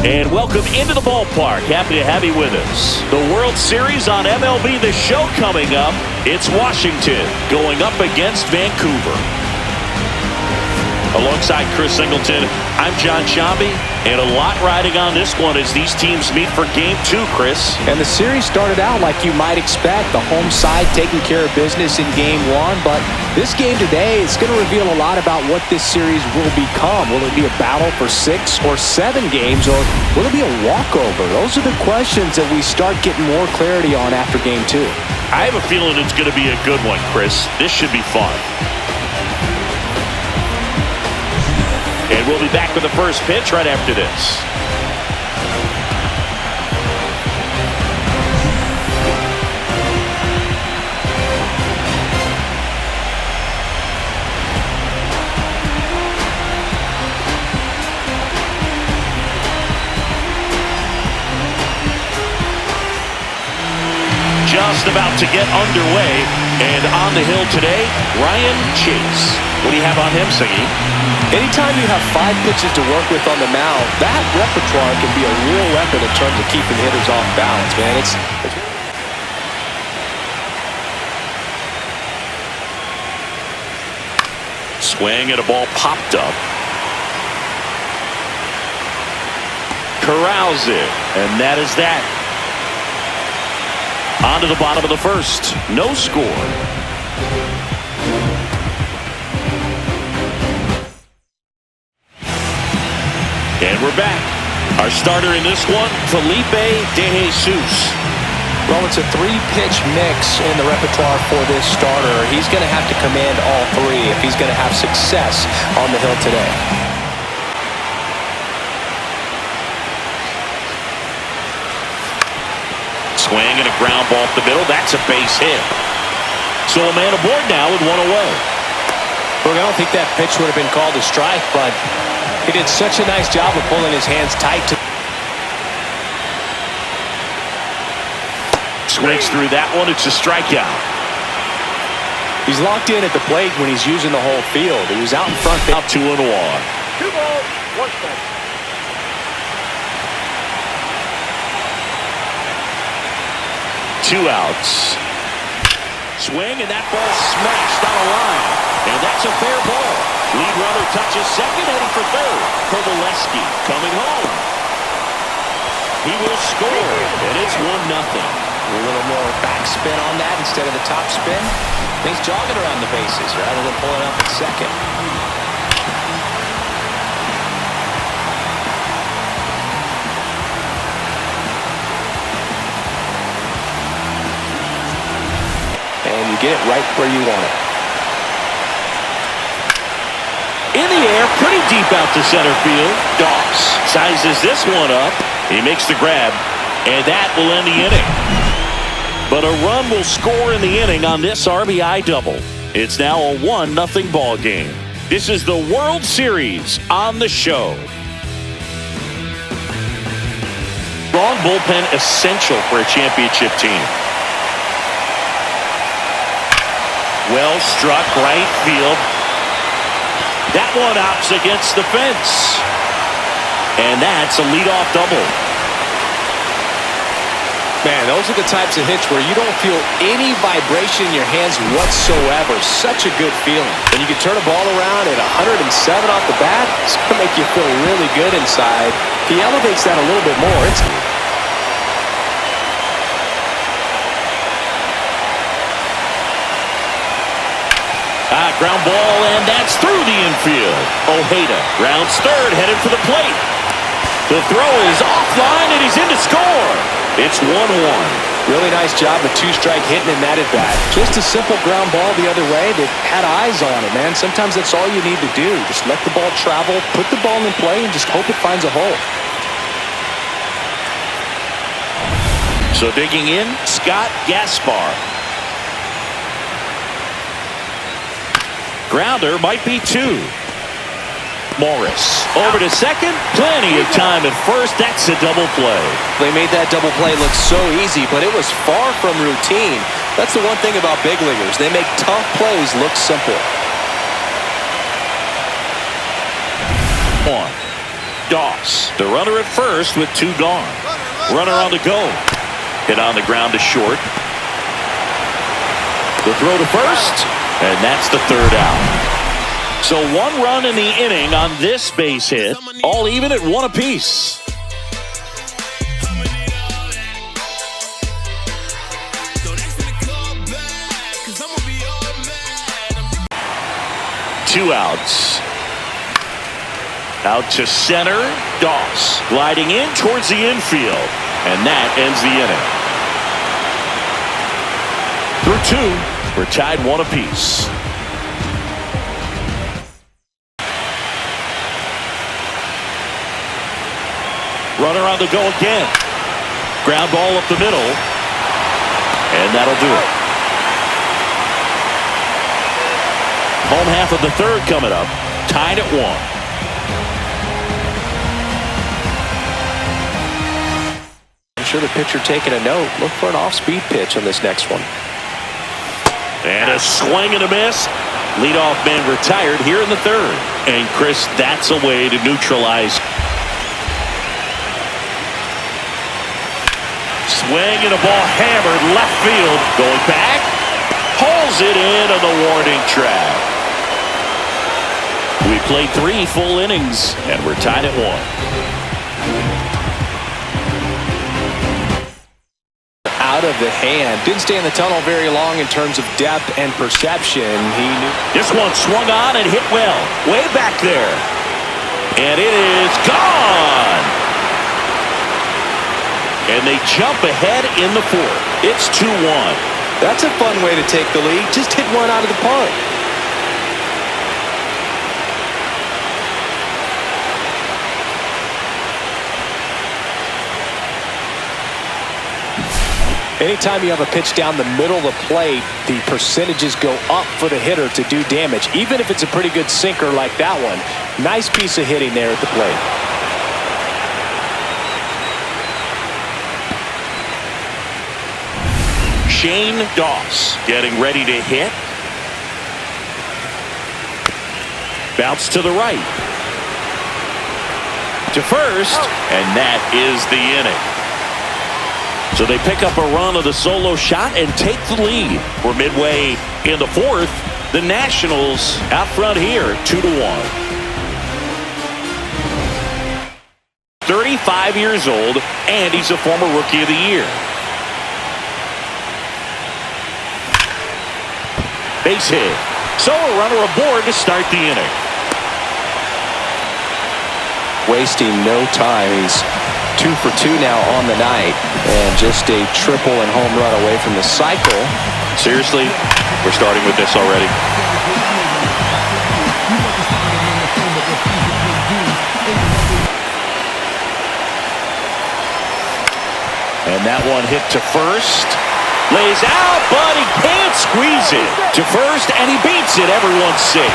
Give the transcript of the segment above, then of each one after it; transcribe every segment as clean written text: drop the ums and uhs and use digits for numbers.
And welcome into the ballpark. Happy to have you with us. The World Series on MLB The Show coming up. It's Washington going up against Vancouver. Alongside Chris Singleton, I'm John Shambi, and a lot riding on this one as these teams meet for Game 2, Chris. And the series started out like you might expect, the home side taking care of business in Game 1, but this game today is going to reveal a lot about what this series will become. Will it be a battle for 6 or 7 games, or will it be a walkover? Those are the questions that we start getting more clarity on after Game 2. I have a feeling it's going to be a good one, Chris. This should be fun. And we'll be back with the first pitch right after this. Just about to get underway, and on the hill today, Ryan Chase. What do you have on him, Siggy? Anytime you have 5 pitches to work with on the mound, that repertoire can be a real weapon in terms of keeping hitters off balance, man. Swing and a ball popped up. Corrals it, and that is that. On to the bottom of the first. No score. And we're back. Our starter in this one, Felipe De Jesus. Well, it's a 3-pitch mix in the repertoire for this starter. He's going to have to command all 3 if he's going to have success on the hill today. Swing and a ground ball up the middle. That's a base hit. So a man aboard now with 1 away. Look, I don't think that pitch would have been called a strike, but he did such a nice job of pulling his hands tight. Swings through that one. It's a strikeout. He's locked in at the plate when he's using the whole field. He was out in front. Out 2-1. 2 balls, 1 strike. 2 outs. Swing, and that ball smashed on a line. And that's a fair ball. Lead runner touches second, heading for third. Kovaleski coming home. He will score, and it's 1-0. A little more backspin on that instead of the top spin. He's jogging around the bases rather than pulling up at second. And you get it right where you want it. In the air, pretty deep out to center field. Doss sizes this one up. He makes the grab, and that will end the inning. But a run will score in the inning on this RBI double. It's now a 1-0 ball game. This is the World Series on the show. Strong bullpen essential for a championship team. Well struck right field. That one opts against the fence. And that's a leadoff double. Man, those are the types of hits where you don't feel any vibration in your hands whatsoever. Such a good feeling. When you can turn a ball around at 107 off the bat, it's going to make you feel really good inside. He elevates that a little bit more. Ground ball, and that's through the infield. Ojeda rounds third, headed for the plate. The throw is offline, and he's in to score. It's 1-1. Really nice job of 2-strike hitting in that at bat. Just a simple ground ball the other way that had eyes on it, man. Sometimes that's all you need to do. Just let the ball travel, put the ball in play, and just hope it finds a hole. So digging in, Scott Gaspar. Grounder might be 2. Morris over to second. Plenty of time at first. That's a double play. They made that double play look so easy, but it was far from routine. That's the one thing about big leaguers. They make tough plays look simple. Doss. The runner at first with 2 gone. Runner on the go. Hit on the ground to short. The throw to first, and that's the 3rd out. So 1 run in the inning on this base hit, all even at 1 apiece. Two outs. Out to center, Doss gliding in towards the infield, and that ends the inning. Through 2, we're tied 1 apiece. Runner on the go again. Ground ball up the middle, and that'll do it. Home half of the 3rd coming up, tied at 1. I'm sure the pitcher taking a note. Look for an off-speed pitch on this next one. And a swing and a miss. Leadoff man retired here in the 3rd. And Chris, that's a way to neutralize. Swing and a ball hammered left field. Going back. Pulls it in on the warning track. We played 3 full innings, and we're tied at 1. Out of the hand. Didn't stay in the tunnel very long in terms of depth and perception. He knew. This one swung on and hit well. Way back there. And it is gone. And they jump ahead in the 4th. It's 2-1. That's a fun way to take the lead. Just hit one out of the park. Anytime you have a pitch down the middle of the plate, the percentages go up for the hitter to do damage, even if it's a pretty good sinker like that one. Nice piece of hitting there at the plate. Shane Doss getting ready to hit. Bounce to the right. To first, and that is the inning. So they pick up a run of the solo shot and take the lead. We're midway in the 4th. The Nationals out front here, 2-1. 35 years old, and he's a former Rookie of the Year. Base hit. So a runner aboard to start the inning. Wasting no time. He's 2 for 2 now on the night, and just a triple and home run away from the cycle. Seriously, we're starting with this already. And that one hit to first. Lays out, but he can't squeeze it. To first, and he beats it. Everyone's safe.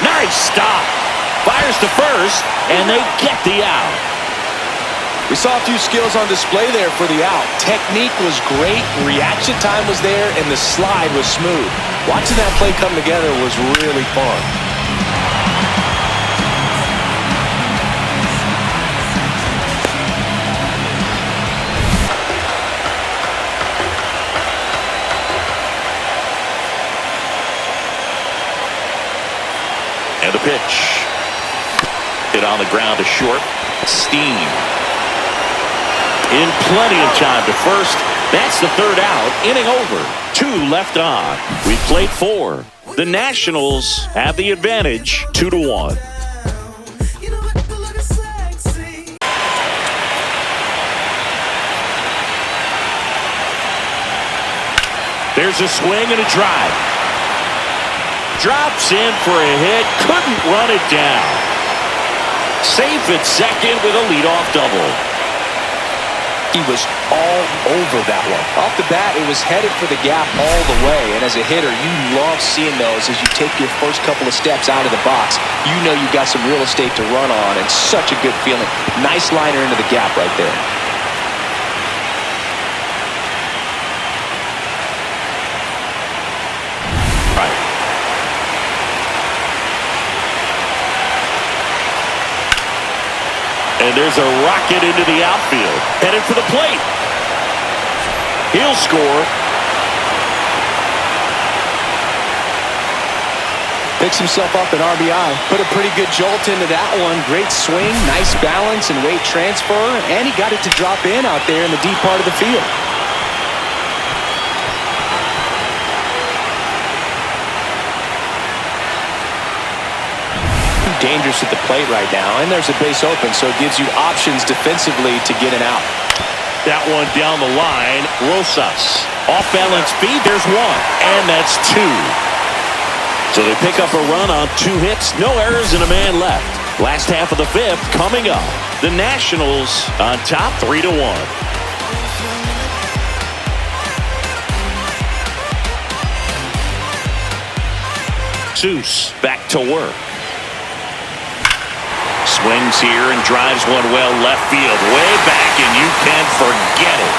Nice stop. Fires to first, and they get the out. We saw a few skills on display there for the out. Technique was great, reaction time was there, and the slide was smooth. Watching that play come together was really fun. And the pitch. Hit on the ground to short. Steam. In plenty of time to first. That's the 3rd out. Inning over. 2 left on. We played 4. The Nationals have the advantage, 2-1. There's a swing and a drive. Drops in for a hit. Couldn't run it down. Safe at second with a leadoff double. He was all over that one. Off the bat, it was headed for the gap all the way. And as a hitter, you love seeing those as you take your first couple of steps out of the box. You know you've got some real estate to run on, and such a good feeling. Nice liner into the gap right there. Right. And there's a rocket into the outfield. Headed for the plate. He'll score. Picks himself up an RBI. Put a pretty good jolt into that one. Great swing, nice balance and weight transfer. And he got it to drop in out there in the deep part of the field. Dangerous at the plate right now, and there's a base open, so it gives you options defensively to get an out. That one down the line. Rosas. Off balance feed. There's one. And that's two. So they pick up a run on 2 hits. No errors and a man left. Last half of the 5th coming up. The Nationals on top 3-1. Seuss back to work. Swings here and drives one well left field. Way back, and you can forget it.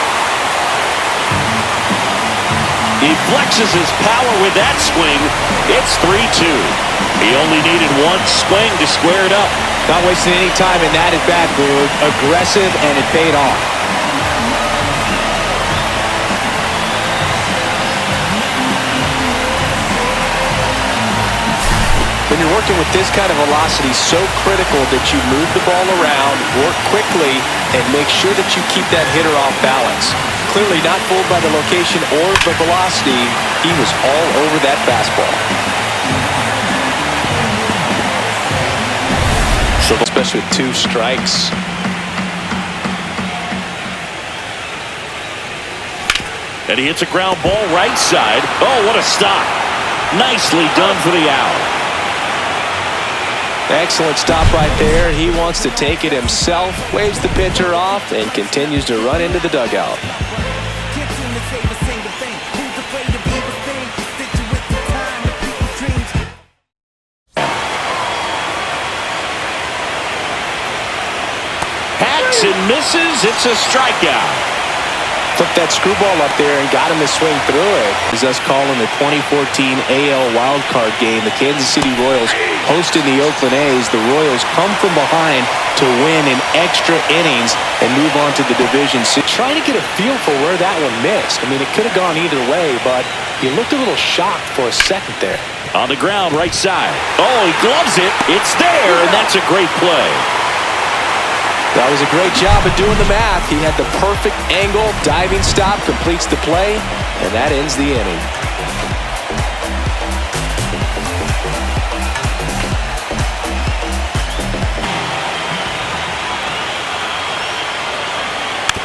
He flexes his power with that swing. It's 3-2. He only needed one swing to square it up. Not wasting any time in that at-bat, Boog. Aggressive, and it paid off. When you're working with this kind of velocity, so critical that you move the ball around, work quickly, and make sure that you keep that hitter off balance. Clearly not fooled by the location or the velocity. He was all over that fastball. So especially with 2 strikes. And he hits a ground ball right side. Oh, what a stop. Nicely done for the out. Excellent stop right there. He wants to take it himself, waves the pitcher off, and continues to run into the dugout. Hacks and misses. It's a strikeout. Took that screwball up there and got him to swing through it. As us calling the 2014 AL wildcard game, the Kansas City Royals hosting the Oakland A's. The Royals come from behind to win in extra innings and move on to the division. Trying to get a feel for where that one missed. I mean, it could have gone either way, but he looked a little shocked for a second there. On the ground, right side. Oh, he gloves it. It's there, and that's a great play. That was a great job of doing the math. He had the perfect angle, diving stop, completes the play, and that ends the inning.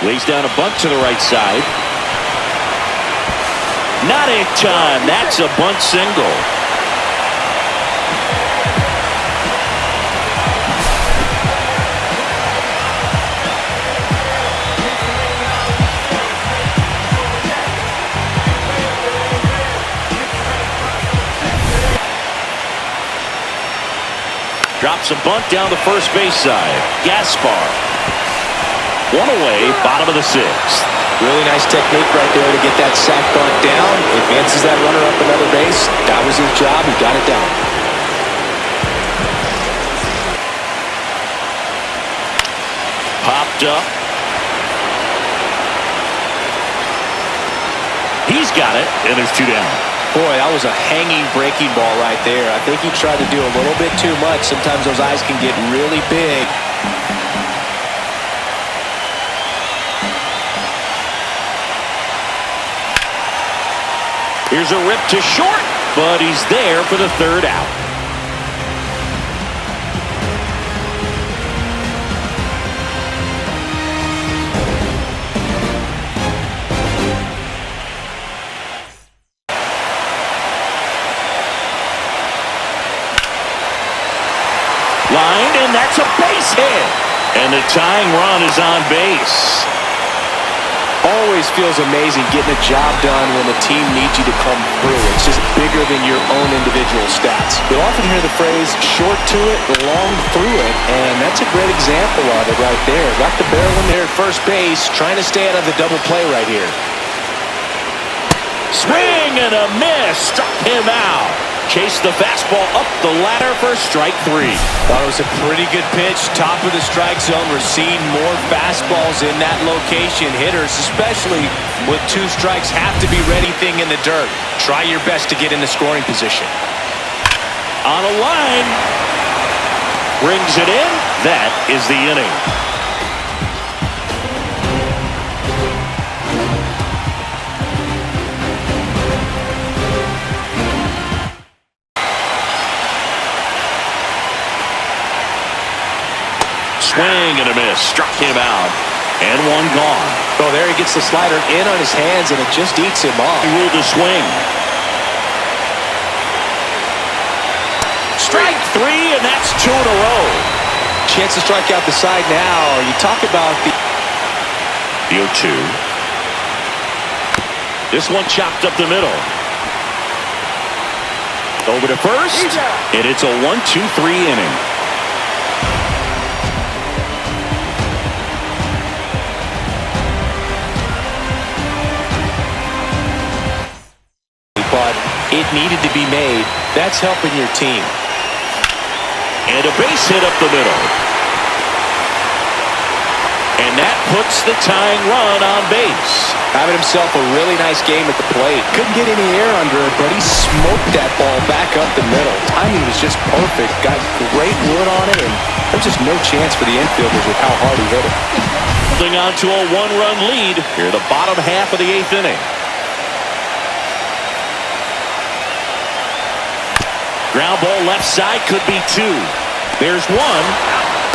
Lays down a bunt to the right side. Not in time. That's a bunt single. Drops a bunt down the first base side. Gaspar. One away, bottom of the 6th. Really nice technique right there to get that sac bunt down. Advances that runner up another base. That was his job. He got it down. Popped up. He's got it, and there's 2 down. Boy, that was a hanging breaking ball right there. I think he tried to do a little bit too much. Sometimes those eyes can get really big. Here's a rip to short, but he's there for the 3rd out. Lined, and that's a base hit. And the tying run is on base. Always feels amazing getting a job done when the team needs you to come through. It's just bigger than your own individual stats. You'll often hear the phrase, short to it, long through it, and that's a great example of it right there. Got the barrel in there at first base, trying to stay out of the double play right here. Swing and a miss. Struck him out. Chased the fastball up the ladder for strike 3. Thought it was a pretty good pitch. Top of the strike zone. We're seeing more fastballs in that location. Hitters, especially with 2 strikes, have to be ready thing in the dirt. Try your best to get in the scoring position. On a line. Brings it in. That is the inning. Swing and a miss. Struck him out. And one gone. Oh, there he gets the slider in on his hands, and it just eats him off. He ruled a swing. Strike 3, and that's 2 in a row. Chance to strike out the side now. You talk about the 0-2. This one chopped up the middle. Over to first. And it's a 1-2-3 inning. but it needed to be made. That's helping your team. And a base hit up the middle. And that puts the tying run on base. Having himself a really nice game at the plate. Couldn't get any air under it, but he smoked that ball back up the middle. Timing was just perfect. Got great wood on it, and there's just no chance for the infielders with how hard he hit it. Holding on to a one-run lead here in the bottom half of the 8th inning. Ground ball left side, could be 2. There's 1,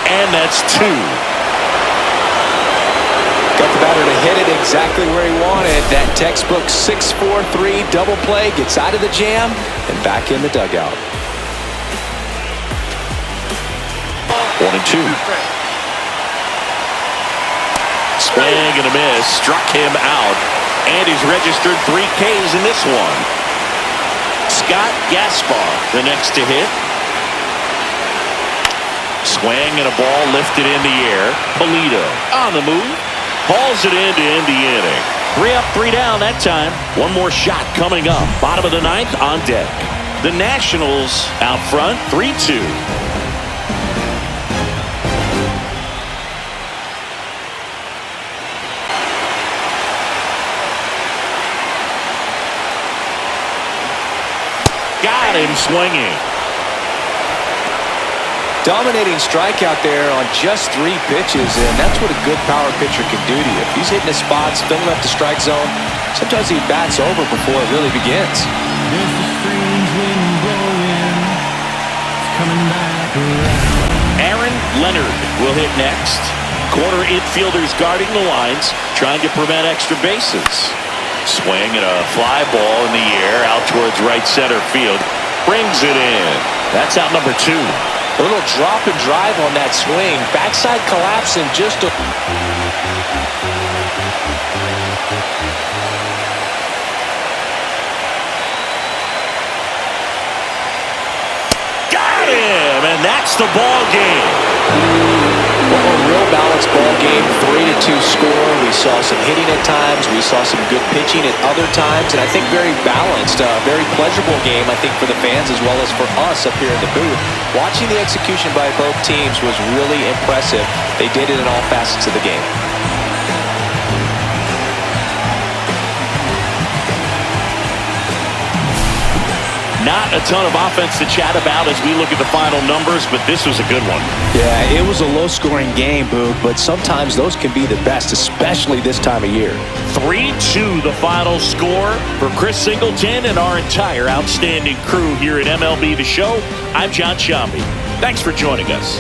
and that's 2. Got the batter to hit it exactly where he wanted. That textbook 6-4-3 double play, gets out of the jam and back in the dugout. 1-2. Swing and a miss, struck him out, and he's registered 3 Ks in this one. Scott Gaspar, the next to hit. Swing and a ball lifted in the air. Polito on the move. Hauls it in to end the inning. 3 up, 3 down that time. One more shot coming up. Bottom of the 9th on deck. The Nationals out front, 3-2. Got him swinging. Dominating strikeout there on just 3 pitches, and that's what a good power pitcher can do to you. If he's hitting his spots, filling up the strike zone, sometimes he bats over before it really begins. There's a strange wind blowing, it's coming back around. Aaron Leonard will hit next. Corner infielders guarding the lines, trying to prevent extra bases. Swing and a fly ball in the air out towards right center field. Brings it in. That's out number 2. A little drop and drive on that swing. Backside collapse in just a... Got him! And that's the ball game. A real balanced ball game, 3-2 score. We saw some hitting at times. We saw some good pitching at other times. And I think very balanced, very pleasurable game, I think, for the fans as well as for us up here in the booth. Watching the execution by both teams was really impressive. They did it in all facets of the game. Not a ton of offense to chat about as we look at the final numbers, but this was a good one. Yeah, it was a low-scoring game, Boog, but sometimes those can be the best, especially this time of year. 3-2 the final score for Chris Singleton and our entire outstanding crew here at MLB The Show. I'm John Shambi. Thanks for joining us.